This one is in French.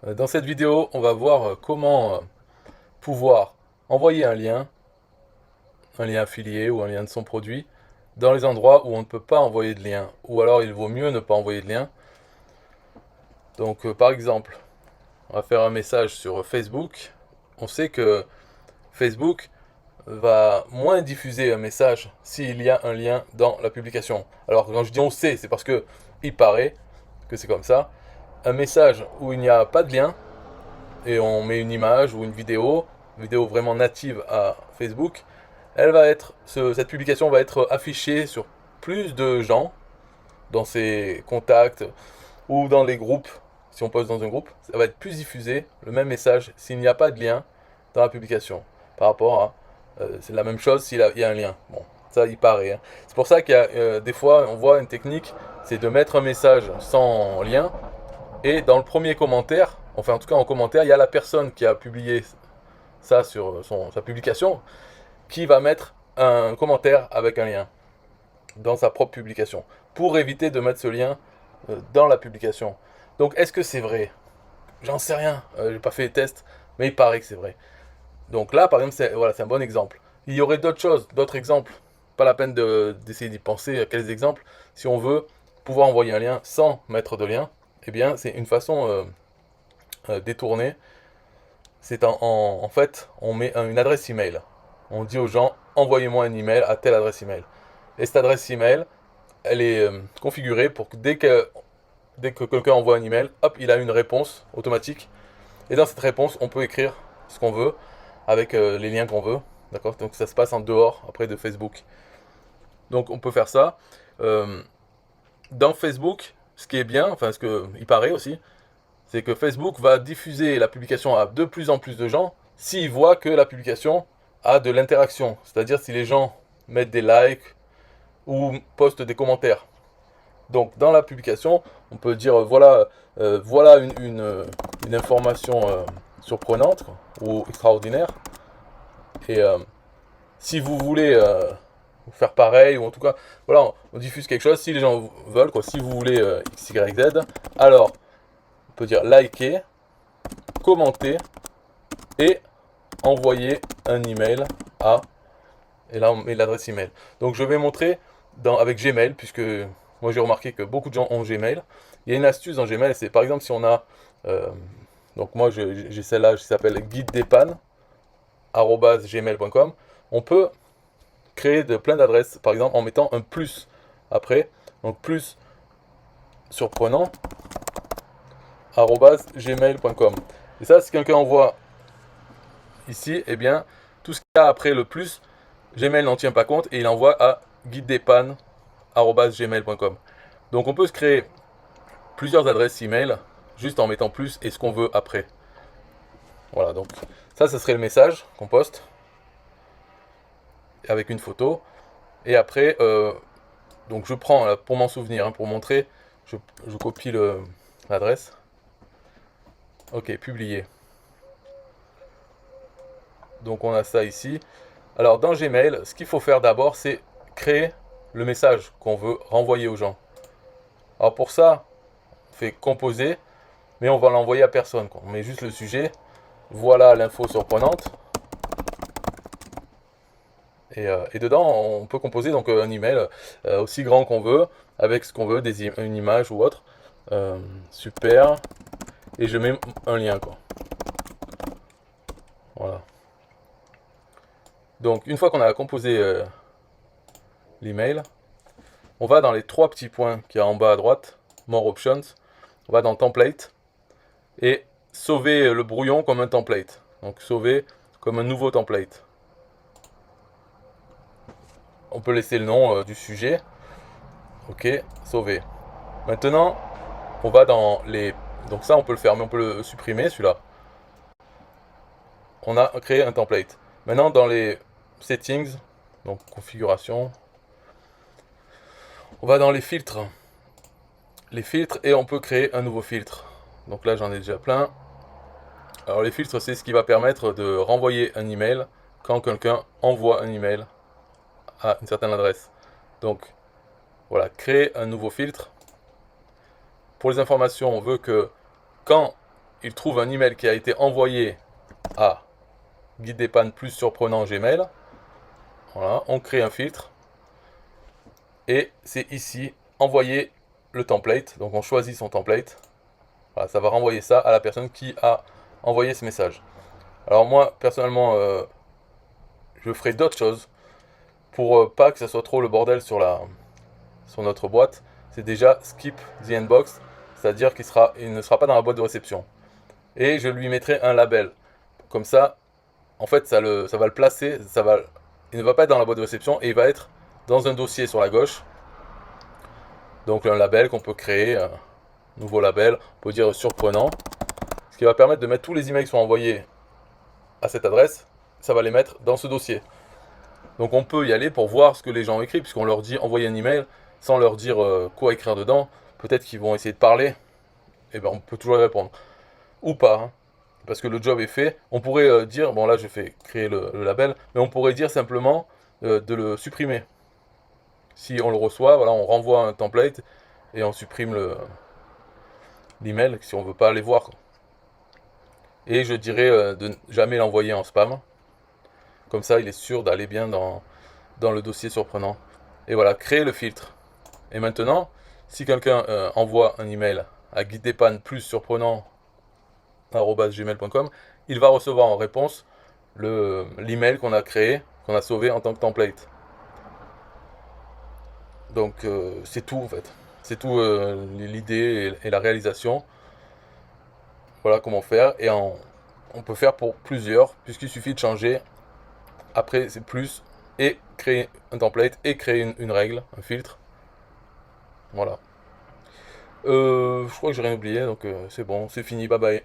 Dans cette vidéo, on va voir comment pouvoir envoyer un lien affilié ou un lien de son produit, dans les endroits où on ne peut pas envoyer de lien, ou alors il vaut mieux ne pas envoyer de lien. Donc par exemple, on va faire un message sur Facebook. On sait que Facebook va moins diffuser un message s'il y a un lien dans la publication. Alors quand je dis on sait, c'est parce que il paraît que c'est comme ça. Un message où il n'y a pas de lien, et on met une image ou une vidéo vraiment native à Facebook, cette publication va être affichée sur plus de gens, dans ses contacts ou dans les groupes. Si on poste dans un groupe, ça va être plus diffusé, le même message, s'il n'y a pas de lien dans la publication. Par rapport à, c'est la même chose s'il y a un lien. Bon, ça il paraît, hein. C'est pour ça qu'il y a des fois, on voit une technique, c'est de mettre un message sans lien, et dans le premier commentaire, enfin en tout cas en commentaire, il y a la personne qui a publié ça sur sa publication, qui va mettre un commentaire avec un lien dans sa propre publication, pour éviter de mettre ce lien dans la publication. Donc est-ce que c'est vrai? J'en sais rien, j'ai pas fait les tests, mais il paraît que c'est vrai. Donc là par exemple, c'est un bon exemple. Il y aurait d'autres choses, d'autres exemples. Pas la peine d'essayer d'y penser à quels exemples. Si on veut pouvoir envoyer un lien sans mettre de lien, eh bien c'est une façon détournée. C'est en fait, on met une adresse email. On dit aux gens, envoyez-moi un email à telle adresse email. Et cette adresse email, elle est configurée pour que dès que quelqu'un envoie un email, hop, il a une réponse automatique. Et dans cette réponse, on peut écrire ce qu'on veut avec les liens qu'on veut. D'accord? Donc ça se passe en dehors après de Facebook. Donc on peut faire ça. Euh, dans Facebook, ce qui est bien, enfin ce que il paraît aussi, c'est que Facebook va diffuser la publication à de plus en plus de gens s'il voit que la publication a de l'interaction. C'est-à-dire si les gens mettent des likes ou postent des commentaires. Donc dans la publication, on peut dire voilà une information surprenante ou extraordinaire. Et si vous voulez faire pareil, ou en tout cas, voilà, on diffuse quelque chose, si les gens veulent, quoi, si vous voulez X, Y, Z, alors on peut dire liker, commenter et envoyer un email à, et là on met l'adresse email. Donc je vais montrer avec Gmail, puisque moi j'ai remarqué que beaucoup de gens ont Gmail. Il y a une astuce dans Gmail, c'est par exemple si on a, euh, donc moi j'ai celle-là qui s'appelle guide des pannes @gmail.com. On peut créer plein d'adresses, par exemple en mettant un plus après, donc plus surprenant @gmail.com. Et ça, si quelqu'un envoie ici, eh bien, tout ce qu'il y a après le plus, Gmail n'en tient pas compte et il envoie à guidedespannes@gmail.com. Donc on peut se créer plusieurs adresses email juste en mettant plus et ce qu'on veut après. Voilà, donc ça serait le message qu'on poste avec une photo. Et après, donc je prends là, pour m'en souvenir, hein, pour montrer, je copie l'adresse. Ok, publier. Donc on a ça ici. Alors dans Gmail, ce qu'il faut faire d'abord, c'est créer le message qu'on veut renvoyer aux gens. Alors pour ça, on fait composer, mais on va l'envoyer à personne, quoi. On met juste le sujet. Voilà l'info surprenante. Et dedans, on peut composer donc un email aussi grand qu'on veut, avec ce qu'on veut, une image ou autre. Super. Et je mets un lien, quoi. Voilà. Donc une fois qu'on a composé l'email, on va dans les trois petits points qu'il y a en bas à droite, More Options. On va dans Template et sauver le brouillon comme un template. Donc sauver comme un nouveau template. On peut laisser le nom du sujet. Ok, sauver. Maintenant, on va dans les... Donc ça, on peut le faire, mais on peut le supprimer, celui-là. On a créé un template. Maintenant, dans les settings, donc configuration, on va dans les filtres. Les filtres, et on peut créer un nouveau filtre. Donc là, j'en ai déjà plein. Alors les filtres, c'est ce qui va permettre de renvoyer un email quand quelqu'un envoie un email à une certaine adresse. Donc voilà, créer un nouveau filtre. Pour les informations, on veut que quand il trouve un email qui a été envoyé à guide des pannes plus surprenant Gmail. Voilà, on crée un filtre. Et c'est ici, envoyer le template. Donc on choisit son template. Voilà, ça va renvoyer ça à la personne qui a envoyé ce message. Alors moi, personnellement, je ferai d'autres choses pour pas que ça soit trop le bordel sur notre boîte. C'est déjà skip the inbox, c'est-à-dire il ne sera pas dans la boîte de réception. Et je lui mettrai un label. Comme ça, en fait, ça va le placer, il ne va pas être dans la boîte de réception et il va être dans un dossier sur la gauche. Donc un label qu'on peut créer, un nouveau label, on peut dire surprenant. Ce qui va permettre de mettre tous les emails qui sont envoyés à cette adresse, ça va les mettre dans ce dossier. Donc on peut y aller pour voir ce que les gens ont écrit, puisqu'on leur dit envoyer un email sans leur dire quoi écrire dedans. Peut-être qu'ils vont essayer de parler, et ben on peut toujours y répondre. Ou pas, hein, parce que le job est fait. On pourrait dire, bon là je fais créer le label, mais on pourrait dire simplement de le supprimer. Si on le reçoit, voilà, on renvoie un template et on supprime l'email si on veut pas aller voir. Et je dirais de jamais l'envoyer en spam. Comme ça, il est sûr d'aller bien dans le dossier surprenant. Et voilà, créer le filtre. Et maintenant, si quelqu'un envoie un email à guidedepannes plus surprenant @gmail.com, il va recevoir en réponse l'email qu'on a créé, qu'on a sauvé en tant que template. Donc c'est tout en fait. C'est tout l'idée et la réalisation. Voilà comment faire. Et on peut faire pour plusieurs, puisqu'il suffit de changer. Après, c'est plus et créer un template et créer une règle, un filtre. Voilà. Je crois que j'ai rien oublié, donc c'est bon, c'est fini, bye bye.